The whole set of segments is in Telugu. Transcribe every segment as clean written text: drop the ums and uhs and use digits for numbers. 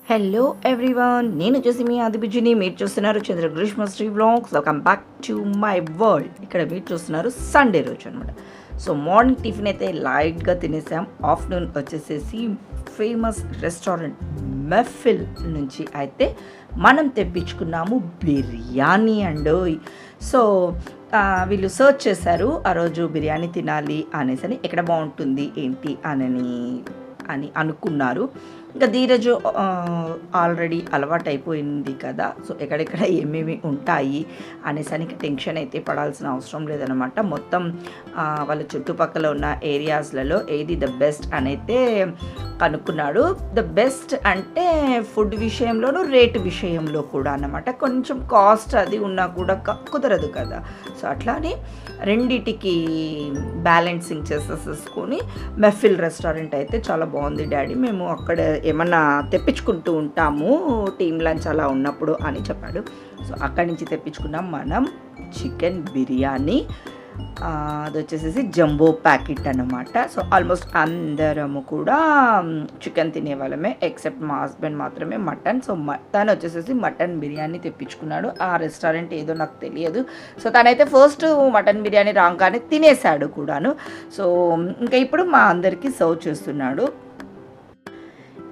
హలో ఎవ్రీవన్, నేను వచ్చేసి మీ ఆదిబిజిని. మీరు చూస్తున్నారు Chandra Greeshma Sri vlogs. Welcome back to my world. ఇక్కడ మీరు చూస్తున్నారు సండే రోజు అనమాట. సో మార్నింగ్ టిఫిన్ అయితే లైట్గా తినేసాం. ఆఫ్టర్నూన్ వచ్చేసేసి ఫేమస్ రెస్టారెంట్ మెఫిల్ నుంచి అయితే మనం తెప్పించుకున్నాము బిర్యానీ అండి. సో వీళ్ళు సర్చ్ చేశారు ఆ రోజు బిర్యానీ తినాలి అనేసి, ఎక్కడ బాగుంటుంది ఏంటి అని అనుకున్నారు. ఇంకా ధీరజ్ ఆల్రెడీ అలవాటు అయిపోయింది కదా, సో ఎక్కడెక్కడ ఏమేమి ఉంటాయి అనేసరికి టెన్షన్ అయితే పడాల్సిన అవసరం లేదనమాట. మొత్తం వాళ్ళ చుట్టుపక్కల ఉన్న ఏరియాస్లలో ఏది ద బెస్ట్ అనైతే కనుక్కున్నాడు. ద బెస్ట్ అంటే ఫుడ్ విషయంలోనూ రేటు విషయంలో కూడా అన్నమాట. కొంచెం కాస్ట్ అది ఉన్నా కూడా కుదరదు కదా, సో అట్లానే రెండిటికి బ్యాలెన్సింగ్ చేసేసుకొని మెఫిల్ రెస్టారెంట్ అయితే చాలా బాగుంది డాడీ, మేము అక్కడ ఏమన్నా తెప్పించుకుంటూ ఉంటాము టీమ్ లంచ్ అలా ఉన్నప్పుడు అని చెప్పాడు. సో అక్కడి నుంచి తెప్పించుకున్నాం మనం చికెన్ బిర్యానీ. అది వచ్చేసేసి జంబో ప్యాకెట్ అన్నమాట. సో ఆల్మోస్ట్ అందరము కూడా చికెన్ తినేవాళ్ళమే, ఎక్సెప్ట్ మా హస్బెండ్ మాత్రమే మటన్. సో తను వచ్చేసేసి మటన్ బిర్యానీ తెప్పించుకున్నాడు. ఆ రెస్టారెంట్ ఏదో నాకు తెలియదు. సో తనైతే ఫస్ట్ మటన్ బిర్యానీ రాగానే తినేసాడు కూడాను. సో ఇంకా ఇప్పుడు మా అందరికీ సర్వ్ చేస్తున్నాడు.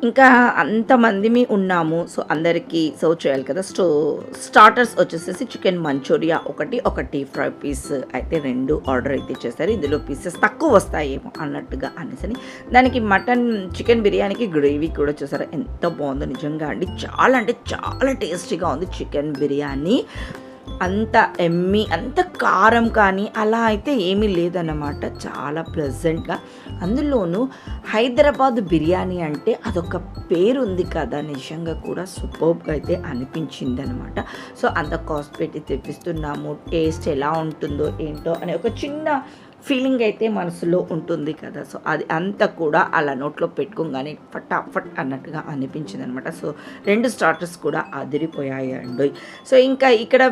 ఇంకా అంతమంది ఉన్నాము, సో అందరికీ సర్వ్ చేయాలి కదా. సో స్టార్టర్స్ వచ్చేసేసి చికెన్ మంచూరియా ఒకటి ఫ్రై పీస్ అయితే 2 ఆర్డర్ అయితే చేశారు. ఇందులో పీసెస్ తక్కువ వస్తాయేమో అన్నట్టుగా అనేసి దానికి మటన్ చికెన్ బిర్యానీకి గ్రేవీ కూడా చేశారు. ఎంత బాగుందో నిజంగా అండి, చాలా అంటే చాలా టేస్టీగా ఉంది చికెన్ బిర్యానీ. అంత ఎమ్మి, అంత కారం కానీ అలా అయితే ఏమీ లేదన్నమాట. చాలా ప్లెజెంట్గా, అందులోనూ హైదరాబాద్ బిర్యానీ అంటే అదొక పేరు ఉంది కదా, నిజంగా కూడా సూపర్గా అయితే అనిపించింది అనమాట. సో అంత కాస్ట్ పెట్టి తెప్పిస్తున్నాము, టేస్ట్ ఎలా ఉంటుందో ఏంటో అనే ఒక చిన్న ఫీలింగ్ అయితే మనసులో ఉంటుంది కదా. సో అది అంతా కూడా అలా నోట్లో పెట్టుకోగానే ఫటాఫట్ అన్నట్టుగా అనిపించింది అనమాట. సో 2 స్టార్టర్స్ కూడా అదిరిపోయాయి అండి. సో ఇంకా ఇక్కడ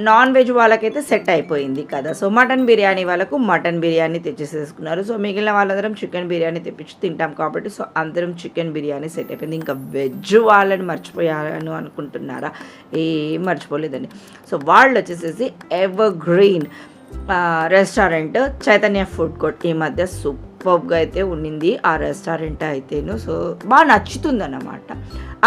నాన్ వెజ్ వాళ్ళకైతే సెట్ అయిపోయింది కదా. సో మటన్ బిర్యానీ వాళ్ళకు మటన్ బిర్యానీ తెచ్చేసేసుకున్నారు. సో మిగిలిన వాళ్ళందరం చికెన్ బిర్యానీ తెప్పించి తింటాం కాబట్టి సో అందరం చికెన్ బిర్యానీ సెట్ అయిపోయింది. ఇంకా వెజ్ వాళ్ళని మర్చిపోయాను అనుకుంటున్నారా? ఏం మర్చిపోలేదండి. సో వాళ్ళు వచ్చేసేసి ever green restaurant, Chaitanya food court ఈ మధ్య సూపర్గా అయితే ఉండింది ఆ రెస్టారెంట్ అయితేను. సో బాగా నచ్చుతుంది అన్నమాట.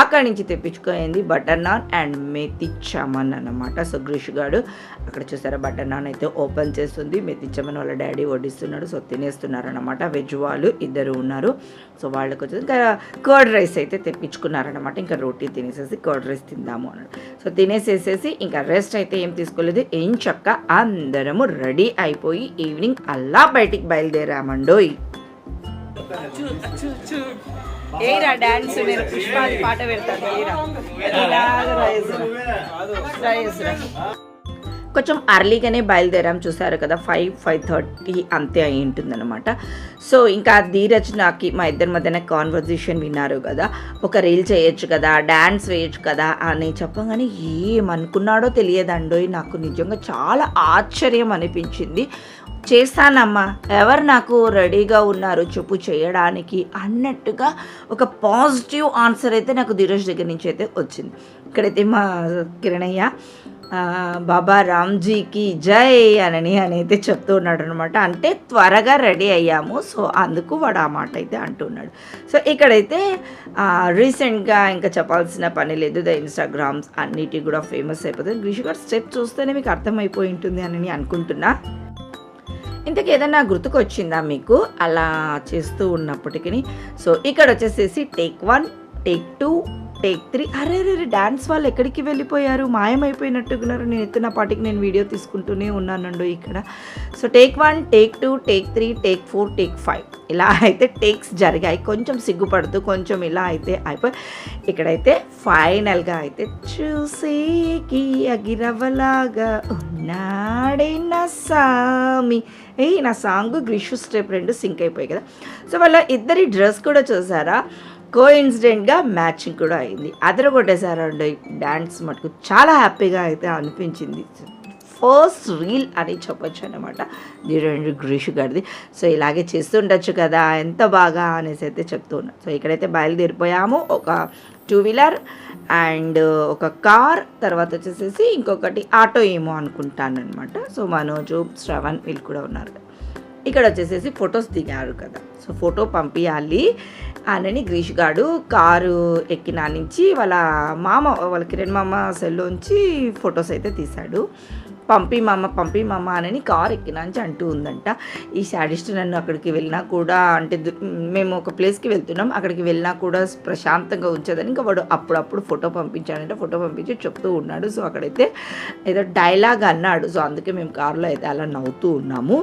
అక్కడి నుంచి తెప్పించుకోయింది బటర్ నాన్ అండ్ మెతి చమన్ అన్నమాట. సో గ్రీష్ గాడు అక్కడ చూసారా బటర్ నాన్ అయితే ఓపెన్ చేస్తుంది, మెతి చమన్ వాళ్ళ డాడీ వడ్డిస్తున్నాడు. సో తినేస్తున్నారు అన్నమాట. వెజ్ వాళ్ళు 2 ఉన్నారు. సో వాళ్ళకి వచ్చేసి ఇంకా కర్డ్ రైస్ అయితే తెప్పించుకున్నారనమాట. ఇంకా రోటీ తినేసేసి కర్డ్ రైస్ తిందాము అన్నాడు. సో తినేసేసేసి ఇంకా రెస్ట్ అయితే ఏం తీసుకోలేదు. ఏం చక్క అందరము రెడీ అయిపోయి ఈవినింగ్ అలా బయటికి బయలుదేరామండోయ్. ఏరా డాన్స్, నేను పుష్పాది పాట పెడతాను. కొంచెం అర్లీగానే బయలుదేరాం, చూసారు కదా. 5:30 అంతే అయి ఉంటుందన్నమాట. సో ఇంకా ధీరజ్ నాకి మా ఇద్దరి మధ్యన కాన్వర్జేషన్ విన్నారు కదా, ఒక రీల్ చేయొచ్చు కదా, డ్యాన్స్ వేయచ్చు కదా అని చెప్పగానే ఏమనుకున్నాడో తెలియదండోయ్. నాకు నిజంగా చాలా ఆశ్చర్యం అనిపించింది. చేస్తానమ్మా, ఎవరు నాకు రెడీగా ఉన్నారు చెప్పు చేయడానికి అన్నట్టుగా ఒక పాజిటివ్ ఆన్సర్ అయితే నాకు ధీరజ్ దగ్గర నుంచి అయితే వచ్చింది. ఇక్కడైతే మా కిరణయ్య బాబా రామ్జీకి జై అని అయితే చెప్తూ ఉన్నాడు అనమాట. అంటే త్వరగా రెడీ అయ్యాము, సో అందుకు వాడు ఆ మాట అయితే అంటున్నాడు. సో ఇక్కడైతే రీసెంట్గా ఇంకా చెప్పాల్సిన పని లేదు, ద ఇన్స్టాగ్రామ్స్ అన్నిటి కూడా ఫేమస్ అయిపోతుంది. గ్రీష్ గారు స్టెప్ చూస్తేనే మీకు అర్థమైపోయి ఉంటుంది అని అనుకుంటున్నా. ఇంతకు ఏదైనా గుర్తుకు వచ్చిందా మీకు అలా చేస్తూ ఉన్నప్పటికీ? సో ఇక్కడ వచ్చేసేసి టేక్ 1, టేక్ 2, టేక్ 3. అరే డాన్స్ వాళ్ళు ఎక్కడికి వెళ్ళిపోయారు, మాయమైపోయినట్టున్నారు. నేను ఎత్తున పాటికి నేను వీడియో తీసుకుంటూనే ఉన్నానండు ఇక్కడ. So take 1, take 2, take 3, take 4, take 5 ఇలా అయితే టేక్స్ జరిగాయి. కొంచెం సిగ్గుపడుతూ కొంచెం ఇలా అయితే అయిపోయి ఇక్కడైతే ఫైనల్గా అయితే చూసేకి అగిరవలాగా ఉన్నాడే నా సామి. నా సాంగ్ గ్రీషు స్టెప్ 2 సింక్ అయిపోయాయి కదా. సో వాళ్ళ ఇద్దరి డ్రెస్ కూడా చూసారా, కోఇన్సిడెంట్గా మ్యాచింగ్ కూడా అయింది. అదరగొట్టేశారండి డ్యాన్స్ మటుకు. చాలా హ్యాపీగా అయితే అనిపించింది. ఫస్ట్ రీల్ అని చెప్పొచ్చు అనమాట ధీరేంద్ర గ్రీష్ గారిది. సో ఇలాగే చేస్తుండొచ్చు కదా ఎంత బాగా అనేసి అయితే చెప్తూ ఉన్నాను. సో ఇక్కడైతే బయలుదేరిపోయాము. ఒక 2-వీలర్ అండ్ ఒక కార్, తర్వాత వచ్చేసేసి ఇంకొకటి ఆటో ఏమో అనుకుంటాను అనమాట. సో మనోజు, శ్రవణ్ వీళ్ళు కూడా ఉన్నారు. ఇక్కడ వచ్చేసేసి ఫొటోస్ దిగారు కదా, సో ఫోటో పంపించాలి అని గ్రీష్ గారు కారు ఎక్కిన నుంచి వాళ్ళ కిరణ్ మామ సెల్లోంచి ఫొటోస్ అయితే తీశాడు. పంపి మామ అని కారు ఎక్కినాంచి అంటూ ఉందంట. ఈ శాడిస్ట్ నన్ను అక్కడికి వెళ్ళినా కూడా, అంటే మేము ఒక ప్లేస్కి వెళ్తున్నాం, అక్కడికి వెళ్ళినా కూడా ప్రశాంతంగా ఉంచదని ఇంకా వాడు అప్పుడప్పుడు ఫోటో పంపించాడంటే ఫోటో పంపించి చెప్తూ ఉన్నాడు. సో అక్కడైతే ఏదో డైలాగ్ అన్నాడు. సో అందుకే మేము కారులో అయితే అలా నవ్వుతూ ఉన్నాము.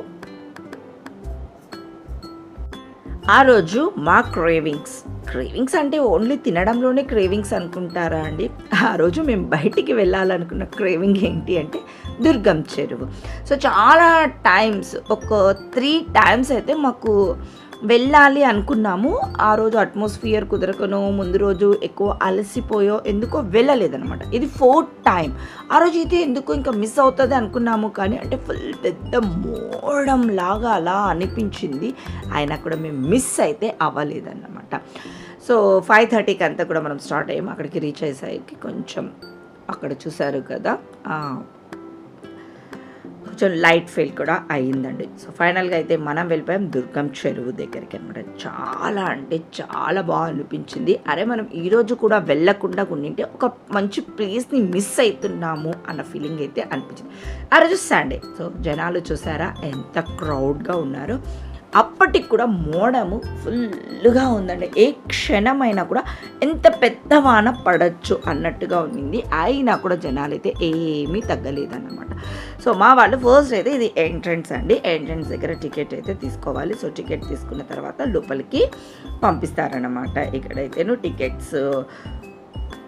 ఆ రోజు మా క్రేవింగ్స్ అంటే ఓన్లీ తినడంలోనే క్రేవింగ్స్ అనుకుంటారా అండి? ఆ రోజు మేము బయటికి వెళ్ళాలనుకున్న క్రేవింగ్ ఏంటి అంటే దుర్గం చెరువు. సో చాలా టైమ్స్, ఒక 3 టైమ్స్ అయితే మాకు వెళ్ళాలి అనుకున్నాము. ఆ రోజు అట్మాస్ఫియర్ కుదరకనో, ముందు రోజు ఎక్కువ అలసిపోయో ఎందుకో వెళ్ళలేదనమాట. ఇది 4th టైం. ఆ రోజు అయితే ఎందుకో ఇంకా మిస్ అవుతుంది అనుకున్నాము, కానీ అంటే ఫుల్ పెద్ద మోడం లాగా అలా అనిపించింది. అయినా కూడా మేము మిస్ అయితే అవ్వలేదన్నమాట. సో 5:30కి అంతా కూడా మనం స్టార్ట్ అయ్యాము. అక్కడికి రీచ్ అయ్యేసరికి కొంచెం అక్కడ చూసారు కదా కొంచెం లైట్ ఫెయిల్ కూడా అయ్యిందండి. సో ఫైనల్గా అయితే మనం వెళ్ళిపోయాం దుర్గం చెరువు దగ్గరికి అనమాట. చాలా అంటే చాలా బాగా అనిపించింది. అరే మనం ఈరోజు కూడా వెళ్ళకుండా ఉండింటే ఒక మంచి ప్లేస్ని మిస్ అవుతున్నాము అన్న ఫీలింగ్ అయితే అనిపించింది. ఆ రోజు సండే. సో జనాలు చూసారా ఎంత క్రౌడ్గా ఉన్నారో. అప్పటికి కూడా మోడము ఫుల్గా ఉందండి. ఏ క్షణమైనా కూడా ఎంత పెద్ద వాన పడచ్చు అన్నట్టుగా ఉంది. అయినా కూడా జనాలు అయితే ఏమీ తగ్గలేదన్నమాట. సో మా వాళ్ళు ఫస్ట్ అయితే ఇది ఎంట్రన్స్ అండి. ఎంట్రన్స్ దగ్గర టికెట్ అయితే తీసుకోవాలి. సో టికెట్ తీసుకున్న తర్వాత లోపలికి పంపిస్తారన్నమాట. ఇక్కడైతేను టికెట్స్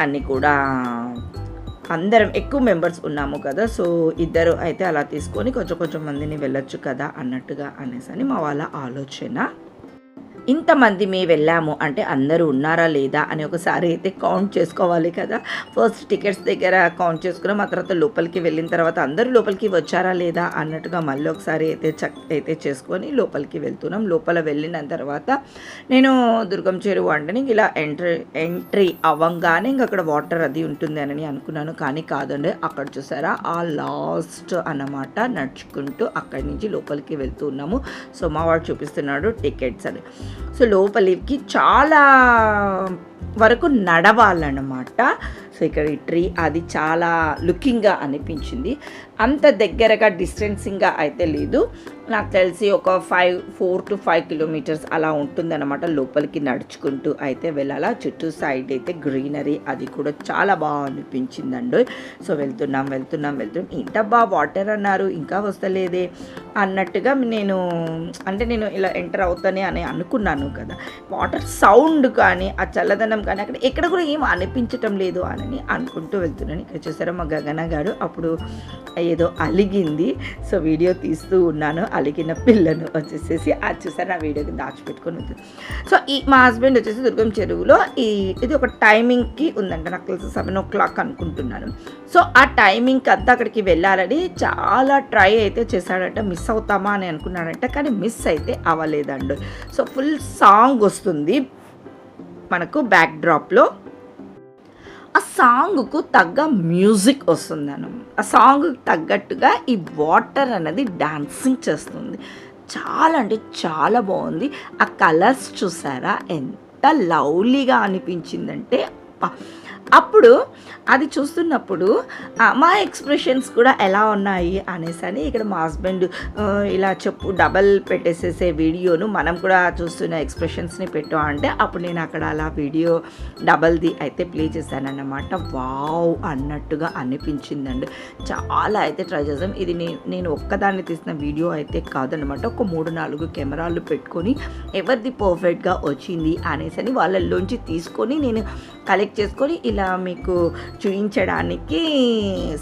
అన్నీ కూడా అందరం ఎక్కువ మెంబర్స్ ఉన్నాము కదా, సో ఇద్దరు అయితే అలా తీసుకొని కొంచెం మందిని వెళ్ళొచ్చు కదా అన్నట్టుగా అనేసి మా వాళ్ళ ఆలోచన. ఇంతమంది మేము వెళ్ళాము అంటే అందరూ ఉన్నారా లేదా అని ఒకసారి అయితే కౌంట్ చేసుకోవాలి కదా. ఫస్ట్ టికెట్స్ దగ్గర కౌంట్ చేసుకున్నాం. ఆ తర్వాత లోపలికి వెళ్ళిన తర్వాత అందరూ లోపలికి వచ్చారా లేదా అన్నట్టుగా మళ్ళీ ఒకసారి అయితే చేసుకొని లోపలికి వెళ్తున్నాం. లోపల వెళ్ళిన తర్వాత నేను దుర్గం చెరువు అంటే ఇలా ఎంట్రీ అవ్వంగానే ఇంక అక్కడ వాటర్ అది ఉంటుంది అని అనుకున్నాను, కానీ కాదండి. అక్కడ చూసారా ఆ లాస్ట్ అన్నమాట నడుచుకుంటూ అక్కడి నుంచి లోపలికి వెళ్తున్నాము. సో మా వాడు చూపిస్తున్నాడు టికెట్స్ అని. సో లోపలికి చాలా వరకు నడవాలన్నమాట. సో ఇక్కడ ఈ ట్రీ అది చాలా లుకింగ్గా అనిపించింది. అంత దగ్గరగా డిస్టెన్సింగ్గా అయితే లేదు. నాకు తెలిసి ఒక 4 to 5 కిలోమీటర్స్ అలా ఉంటుందన్నమాట. లోపలికి నడుచుకుంటూ అయితే వెళ్ళాలా. చుట్టూ సైడ్ అయితే గ్రీనరీ అది కూడా చాలా బాగా అనిపించిందండి. సో వెళ్తున్నాం. ఏంటబ్బా వాటర్ అన్నారు ఇంకా వస్తలేదే అన్నట్టుగా నేను ఇలా ఎంటర్ అవుతానే అని అనుకున్నాను కదా. వాటర్ సౌండ్ కానీ ఆ చల్లదనం కానీ అక్కడ ఎక్కడ కూడా ఏం అనిపించటం లేదు అని అనుకుంటూ వెళ్తున్నాను. ఇక్కడ చూసారా మా గగన గారు అప్పుడు ఏదో అలిగింది. సో వీడియో తీస్తూ ఉన్నాను. అలిగిన పిల్లను వచ్చేసేసి అది చూసారు, ఆ వీడియోకి దాచిపెట్టుకొని ఉంటుంది. సో మా హస్బెండ్ వచ్చేసి దుర్గం చెరువులో ఇది ఒక టైమింగ్కి ఉందంట. నాకు తెలిసి 7 o'clock అనుకుంటున్నాను. సో ఆ టైమింగ్కి అంతా అక్కడికి వెళ్ళాలని చాలా ట్రై అయితే చేశాడట. మిస్ అవుతామా అని అనుకున్నాడంట, కానీ మిస్ అయితే అవ్వలేదండి. సో ఫుల్ సాంగ్ వస్తుంది మనకు బ్యాక్ డ్రాప్లో. ఆ సాంగ్కు తగ్గ మ్యూజిక్ వస్తుందన్న. ఆ సాంగ్కి తగ్గట్టుగా ఈ వాటర్ అనేది డాన్సింగ్ చేస్తుంది. చాలా అంటే చాలా బాగుంది. ఆ కలర్స్ చూసారా ఎంత లవ్లీగా అనిపించిందంటే. అప్పుడు అది చూస్తున్నప్పుడు మా ఎక్స్ప్రెషన్స్ కూడా ఎలా ఉన్నాయి అనేసి అని ఇక్కడ మా హస్బెండ్ ఇలా డబల్ పెట్టేసేసే వీడియోను మనం కూడా చూస్తున్న ఎక్స్ప్రెషన్స్ని పెట్టాం అంటే అప్పుడు నేను అక్కడ అలా వీడియో డబల్ది అయితే ప్లే చేశానన్నమాట. వావ్ అన్నట్టుగా అనిపించిందండి. చాలా అయితే ట్రై చేసాం. ఇది నేను ఒక్కదాన్ని తీసిన వీడియో అయితే కాదనమాట. ఒక 3-4 కెమెరాలు పెట్టుకొని ఎవరిది పర్ఫెక్ట్గా వచ్చింది అనేసి అని వాళ్ళల్లోంచి తీసుకొని నేను కలెక్ట్ చేసుకొని ఇలా మీకు చూపించడానికి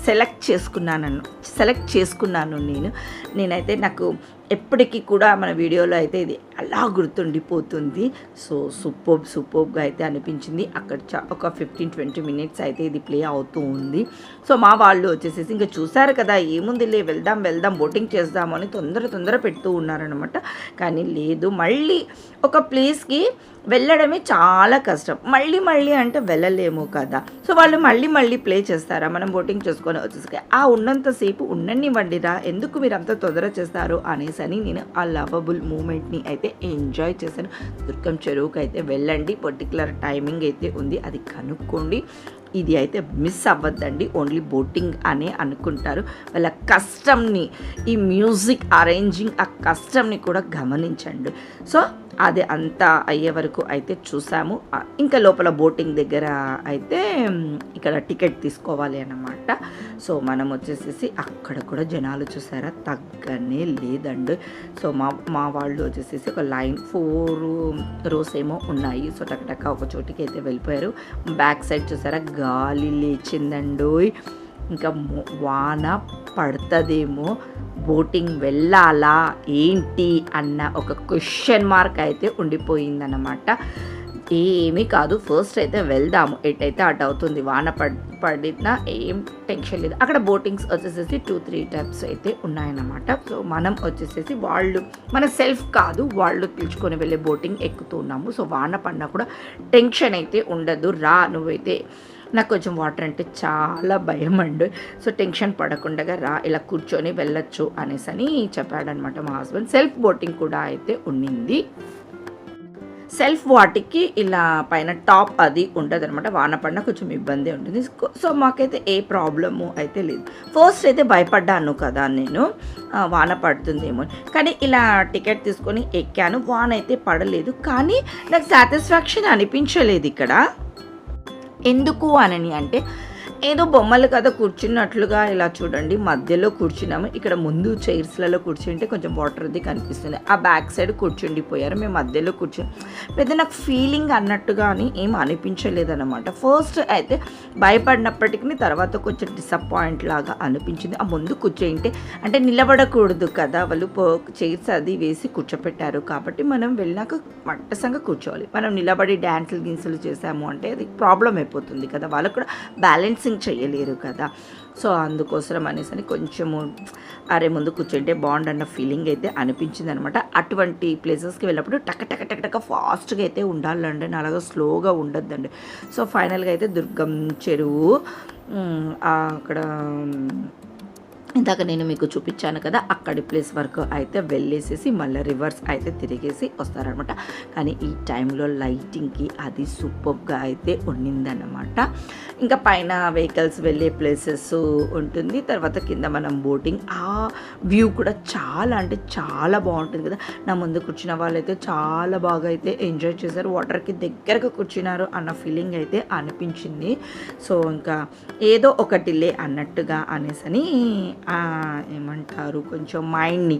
సెలెక్ట్ చేసుకున్నాను నేనైతే. నాకు ఎప్పటికీ కూడా మన వీడియోలో అయితే ఇది అలా గుర్తుండిపోతుంది. సో సూపర్బ్గా అయితే అనిపించింది. అక్కడ ఒక 15-20 మినిట్స్ అయితే ఇది ప్లే అవుతూ ఉంది. సో మా వాళ్ళు వచ్చేసేసి ఇంకా చూసారు కదా, ఏముందిలే వెళ్దాం బోటింగ్ చేద్దాము అని తొందర పెడుతూ ఉన్నారనమాట. కానీ లేదు, మళ్ళీ ఒక ప్లేస్కి వెళ్ళడమే చాలా కష్టం. మళ్ళీ అంటే వెళ్ళలేము కదా. సో వాళ్ళు మళ్ళీ ప్లే చేస్తారా, మనం బోటింగ్ చేసుకొని వచ్చేసి ఆ ఉన్నంతసేపు ఉండనివ్వండిరా, ఎందుకు మీరు అంత తొందర చేస్తారు అనేసి అని నేను ఆ లవబుల్ మూమెంట్ని అయితే ఎంజాయ్ చేశాను. దుర్గం చెరువుకి అయితే వెళ్ళండి, పర్టికులర్ టైమింగ్ అయితే ఉంది, అది కనుక్కోండి. ఇది అయితే మిస్ అవ్వద్దండి. ఓన్లీ బోటింగ్ అనే అనుకుంటారు. వాళ్ళ కష్టంని, ఈ మ్యూజిక్ అరేంజింగ్ ఆ కష్టంని కూడా గమనించండి. సో అది అంతా అయ్యే వరకు అయితే చూసాము. ఇంకా లోపల బోటింగ్ దగ్గర అయితే ఇక్కడ టికెట్ తీసుకోవాలి అన్నమాట. సో మనం వచ్చేసేసి అక్కడ కూడా జనాలు చూసారా, తగ్గనే లేదండి. సో మా వాళ్ళు వచ్చేసేసి ఒక లైన్ 4 రోస్ ఏమో ఉన్నాయి. సో టక్ ఒక చోటికి అయితే వెళ్ళిపోయారు. బ్యాక్ సైడ్ చూసారా గాలి లేచిందండోయ్. ఇంకా వాన పడుతుందేమో, బోటింగ్ వెళ్ళాలా ఏంటి అన్న ఒక క్వశ్చన్ మార్క్ అయితే ఉండిపోయిందన్నమాట. ఏమీ కాదు, ఫస్ట్ అయితే వెళ్దాము, ఎటైతే అటు అవుతుంది. వాన పడినా ఏం టెన్షన్ లేదు. అక్కడ బోటింగ్స్ వచ్చేసేసి 2-3 టైప్స్ అయితే ఉన్నాయన్నమాట. సో మనం వచ్చేసేసి వాళ్ళు మన సెల్ఫ్ కాదు, వాళ్ళు పిలుచుకొని వెళ్ళే బోటింగ్ ఎక్కుతున్నాము. సో వాన పడినా కూడా టెన్షన్ అయితే ఉండదు. నువ్వైతే, నాకు కొంచెం వాటర్ అంటే చాలా భయం అండి. సో టెన్షన్ పడకుండా రా, ఇలా కూర్చొని వెళ్ళొచ్చు అనేసి అని చెప్పాడనమాట మా హస్బెండ్. సెల్ఫ్ బోటింగ్ కూడా అయితే ఉండింది. సెల్ఫ్ వాటికి ఇలా పైన టాప్ అది ఉంటుంది అనమాట. వాన పడినా కొంచెం ఇబ్బంది ఉంటుంది. సో మాకైతే ఏ ప్రాబ్లము అయితే లేదు. ఫస్ట్ అయితే భయపడ్డాను కదా నేను, వాన పడుతుందేమో, కానీ ఇలా టికెట్ తీసుకొని ఎక్కాను. వాన అయితే పడలేదు, కానీ నాకు సాటిస్ఫాక్షన్ అనిపించలేదు ఇక్కడ. ఎందుకు అనని అంటే, ఏదో బొమ్మలు కదా కూర్చున్నట్లుగా ఇలా చూడండి మధ్యలో కూర్చున్నాము. ఇక్కడ ముందు చైర్స్లలో కూర్చుంటే కొంచెం వాటర్ అది కనిపిస్తుంది. ఆ బ్యాక్ సైడ్ కూర్చుండిపోయారు, మేము మధ్యలో పెద్ద నాకు ఫీలింగ్ అన్నట్టుగా అని ఏం అనిపించలేదన్నమాట. ఫస్ట్ అయితే భయపడినప్పటికీ తర్వాత కొంచెం డిసప్పాయింట్ లాగా అనిపించింది. ఆ ముందు కూర్చుంటే అంటే నిలబడకూడదు కదా, వాళ్ళు చైర్స్ అది వేసి కూర్చోపెట్టారు కాబట్టి మనం వెళ్ళినాక మట్టసంగా కూర్చోవాలి. మనం నిలబడి డ్యాన్సులు గిన్సులు చేసాము అంటే అది ప్రాబ్లం అయిపోతుంది కదా, వాళ్ళకు కూడా బ్యాలెన్స్ చేయలేరు కదా. సో అందుకోసం అనేసి కొంచెము అరే ముందు కూర్చుంటే బాగుండు అన్న ఫీలింగ్ అయితే అనిపించింది అనమాట. అటువంటి ప్లేసెస్కి వెళ్ళినప్పుడు టక ఫాస్ట్గా అయితే ఉండాలండి, అలాగా స్లోగా ఉండొద్దండి. సో ఫైనల్గా అయితే దుర్గం చెరువు అక్కడ ఇందాక నేను మీకు చూపించాను కదా, అక్కడి ప్లేస్ వరకు అయితే వెళ్ళేసేసి మళ్ళీ రివర్స్ అయితే తిరిగేసి వస్తారనమాట. కానీ ఈ టైంలో లైటింగ్కి అది సూపర్గా అయితే ఉండిందన్నమాట. ఇంకా పైన వెహికల్స్ వెళ్ళే ప్లేసెస్ ఉంటుంది, తర్వాత కింద మనం బోటింగ్, ఆ వ్యూ కూడా చాలా అంటే చాలా బాగుంటుంది కదా. నా ముందు కూర్చున్న వాళ్ళైతే చాలా బాగా అయితే ఎంజాయ్ చేశారు, వాటర్కి దగ్గరగా కూర్చున్నారు అన్న ఫీలింగ్ అయితే అనిపించింది. సో ఇంకా ఏదో ఒకటిలే అన్నట్టుగా అనేసని ఏమంటారు, కొంచెం మైండ్ని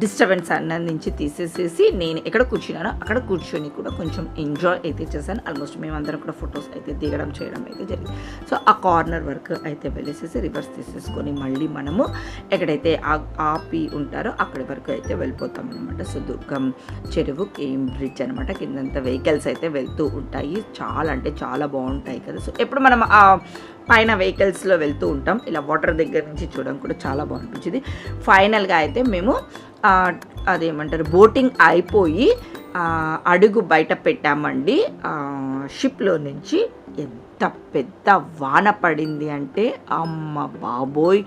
డిస్టర్బెన్స్ అన్నందించి తీసేసేసి నేను ఎక్కడ కూర్చున్నానో అక్కడ కూర్చొని కూడా కొంచెం ఎంజాయ్ అయితే చేశాను. ఆల్మోస్ట్ మేమందరం కూడా ఫొటోస్ అయితే దిగడం చేయడం అయితే జరిగింది. సో ఆ కార్నర్ వరకు అయితే వెళ్ళేసేసి రివర్స్ తీసేసుకొని మళ్ళీ మనము ఎక్కడైతే ఆపి ఉంటారో అక్కడి వరకు అయితే వెళ్ళిపోతాం అనమాట. సో దుర్గం చెరువు కేంబ్రిడ్జ్ అనమాట, కిందంతా వెహికల్స్ అయితే వెళ్తూ ఉంటాయి, చాలా అంటే చాలా బాగుంటాయి కదా. సో ఎప్పుడు మనం ఆ పైన వెహికల్స్లో వెళ్తూ ఉంటాం, ఇలా వాటర్ దగ్గర నుంచి చూడడం కూడా చాలా బాగుంటుంది. ఫైనల్గా అయితే మేము అదేమంటారు బోటింగ్ అయిపోయి అడుగు బయట పెట్టామండి షిప్లో నుంచి. ఎంత పెద్ద వాన పడింది అంటే అమ్మ బాబోయ్,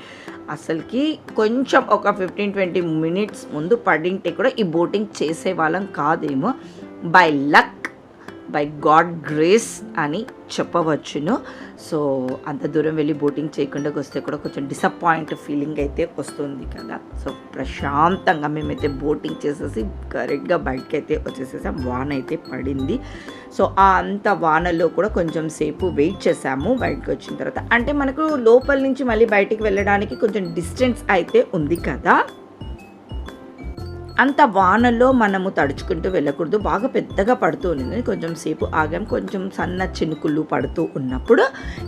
అసలుకి కొంచెం ఒక 15-20 మినిట్స్ ముందు పడింటే కూడా ఈ బోటింగ్ చేసేవాళ్ళం కాదేమో. By luck, by God grace అని చెప్పవచ్చును. సో అంత దూరం వెళ్ళి బోటింగ్ చేయకుండా వస్తే కూడా కొంచెం డిసప్పాయింట్ ఫీలింగ్ అయితే వస్తుంది కదా. సో ప్రశాంతంగా మేమైతే బోటింగ్ చేసేసి కరెక్ట్గా బయటకి అయితే వచ్చేసేసాం. వాన అయితే పడింది. సో ఆ అంత వానలో కూడా కొంచెం సేపు వెయిట్ చేసాము. బయటకు వచ్చిన తర్వాత అంటే మనకు లోపల నుంచి మళ్ళీ బయటికి వెళ్ళడానికి కొంచెం డిస్టెన్స్ అయితే ఉంది కదా. అంత వానలో మనము తడుచుకుంటూ వెళ్ళకూడదు, బాగా పెద్దగా పడుతూ ఉన్నింది. కొంచెం సేపు ఆగాం, కొంచెం సన్న చినుకులు పడుతూ ఉన్నప్పుడు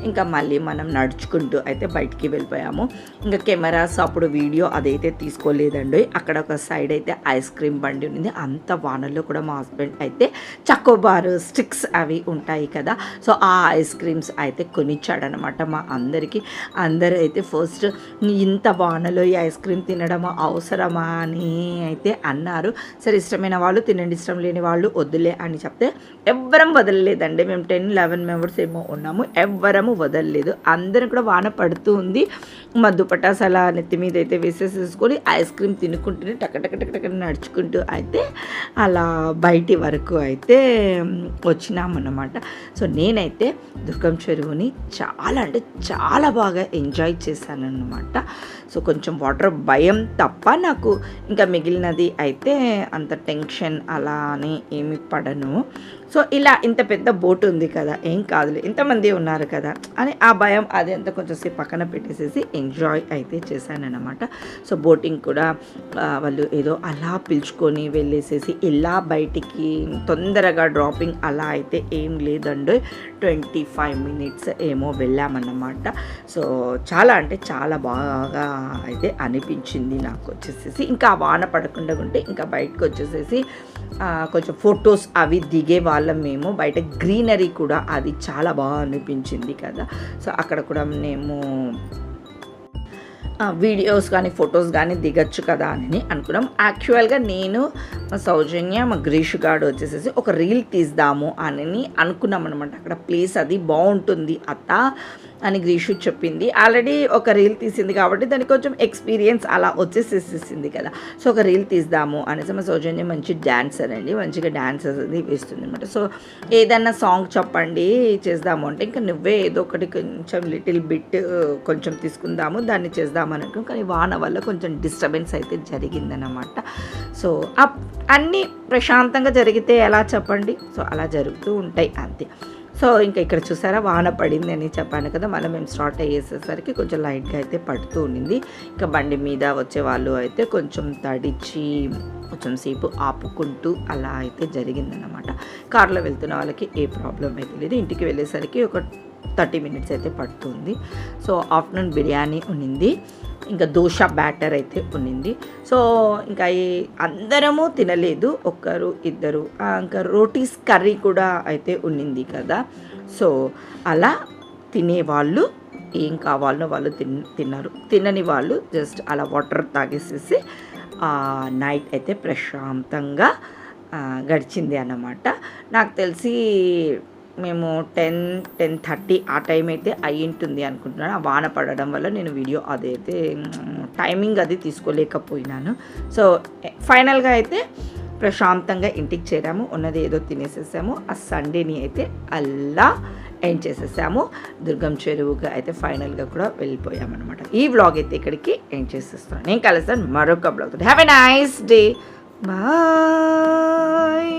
ఇంకా మళ్ళీ మనం నడుచుకుంటూ అయితే బయటికి వెళ్ళిపోయాము. ఇంకా కెమెరాస్ అప్పుడు వీడియో అదైతే తీసుకోలేదండి. అక్కడ ఒక సైడ్ అయితే ఐస్ క్రీమ్ బండి ఉంది. అంత వానలో కూడా మా హస్బెండ్ అయితే చకోబార్ స్టిక్స్ అవి ఉంటాయి కదా, సో ఆ ఐస్ క్రీమ్స్ అయితే కొనిచ్చాడనమాట మా అందరికీ. అందరూ అయితే ఫస్ట్ ఇంత వానలో ఈ ఐస్ క్రీమ్ తినడమా అవసరమా అని అయితే అన్నారు. సరే ఇష్టమైన వాళ్ళు తినండి, ఇష్టం లేని వాళ్ళు వద్దులే అని చెప్తే ఎవ్వరం వదలలేదండి. మేము 10-11 మెంబర్స్ ఏమో ఉన్నాము, ఎవ్వరము వదలలేదు. అందరం కూడా వాన పడుతూ ఉంది. మా దుపటాస్ అలా నెత్తి మీద అయితే వేసేసేసుకొని ఐస్ క్రీమ్ తినుకుంటూనే టక నడుచుకుంటూ అయితే అలా బయటి వరకు అయితే వచ్చినామన్నమాట. సో నేనైతే దుర్గం చెరువుని చాలా అంటే చాలా బాగా ఎంజాయ్ చేశానన్నమాట. సో కొంచెం వాటర్ భయం తప్ప నాకు ఇంకా మిగిలినది అయితే అంత టెన్షన్ అలా అని ఏమి పడను. సో ఇలా ఇంత పెద్ద బోట్ ఉంది కదా, ఏం కాదులే, ఇంతమంది ఉన్నారు కదా అని ఆ భయం అది అంతా కొంచెంసేపు పక్కన పెట్టేసేసి ఎంజాయ్ అయితే చేశానన్నమాట. సో బోటింగ్ కూడా వాళ్ళు ఏదో అలా పిలుచుకొని వెళ్ళేసేసి ఇలా బయటికి తొందరగా డ్రాపింగ్ అలా అయితే ఏం లేదండి. 25 మినిట్స్ ఏమో వెళ్ళామన్నమాట. సో చాలా అంటే చాలా బాగా అయితే అనిపించింది నాకు వచ్చేసేసి. ఇంకా వాన పడకుండా ఉంటే ఇంకా బయటకు వచ్చేసేసి కొంచెం ఫొటోస్ అవి దిగే వాళ్ళం మేము. బయట గ్రీనరీ కూడా అది చాలా బాగా అనిపించింది కదా. సో అక్కడ కూడా మేము వీడియోస్ కానీ ఫొటోస్ కానీ దిగచ్చు కదా అని అనుకున్నాం. యాక్చువల్గా నేను మా సౌజన్య మా గ్రీష్ గార్డ్ వచ్చేసేసి ఒక రీల్ తీద్దాము అని అనుకున్నాం అనమాట. అక్కడ ప్లేస్ అది బాగుంటుంది అత్త అని గ్రీషు చెప్పింది. ఆల్రెడీ ఒక రీల్ తీసింది కాబట్టి దానికి కొంచెం ఎక్స్పీరియన్స్ అలా వచ్చేసేసింది కదా. సో ఒక రీల్ తీద్దాము అనేసి మా సౌజన్య మంచి డాన్సర్ అండి, మంచిగా డాన్సెస్ అది వేస్తుంది అనమాట. సో ఏదన్నా సాంగ్ చెప్పండి చేద్దాము అంటే ఇంకా నువ్వే ఏదో ఒకటి కొంచెం లిటిల్ బిట్ కొంచెం తీసుకుందాము దాన్ని చేద్దాము అనుకున్నాం. కానీ వాన వల్ల కొంచెం డిస్టర్బెన్స్ అయితే జరిగిందనమాట. సో అన్నీ ప్రశాంతంగా జరిగితే ఎలా చెప్పండి, సో అలా జరుగుతూ ఉంటాయి అంతే. సో ఇంకా ఇక్కడ చూసారా వాన పడింది అని చెప్పాను కదా, మళ్ళీ మేము స్టార్ట్ అయ్యేసేసరికి కొంచెం లైట్గా అయితే పడుతూ ఉండింది. ఇంకా బండి మీద వచ్చే వాళ్ళు అయితే కొంచెం తడిచి కొంచెం సేపు ఆపుకుంటూ అలా అయితే జరిగిందనమాట. కార్లో వెళ్తున్న వాళ్ళకి ఏ ప్రాబ్లం అయితే లేదు. ఇంటికి వెళ్ళేసరికి ఒక 30 మినిట్స్ అయితే పడుతుంది. సో ఆఫ్టర్నూన్ బిర్యానీ ఉన్నింది, ఇంకా దోశ బ్యాటర్ అయితే ఉన్నింది. సో ఇంకా అందరము తినలేదు, ఒక్కరు ఇద్దరు. ఇంకా రోటీస్ కర్రీ కూడా అయితే ఉన్నింది కదా. సో అలా తినేవాళ్ళు ఏం కావాలనో వాళ్ళు తిన్నారు, తినని వాళ్ళు జస్ట్ అలా వాటర్ తాగేసేసి నైట్ అయితే ప్రశాంతంగా గడిచింది అన్నమాట. నాకు తెలిసి మేము 10-10:30 ఆ టైం అయితే అయి ఉంటుంది అనుకుంటున్నాను. ఆ వాన పడడం వల్ల నేను వీడియో అదైతే టైమింగ్ అది తీసుకోలేకపోయినాను. సో ఫైనల్గా అయితే ప్రశాంతంగా ఇంటికి చేరాము, ఉన్నది ఏదో తినేసేసాము. ఆ సండేని అయితే అలా ఎండ్ చేసేసాము. దుర్గం చెరువుగా అయితే ఫైనల్గా కూడా వెళ్ళిపోయామన్నమాట. ఈ వ్లాగ్ అయితే ఇక్కడికి ఎండ్ చేసేస్తాను. నేను కలుస్తాను మరొక vlog. Have a nice day, bye.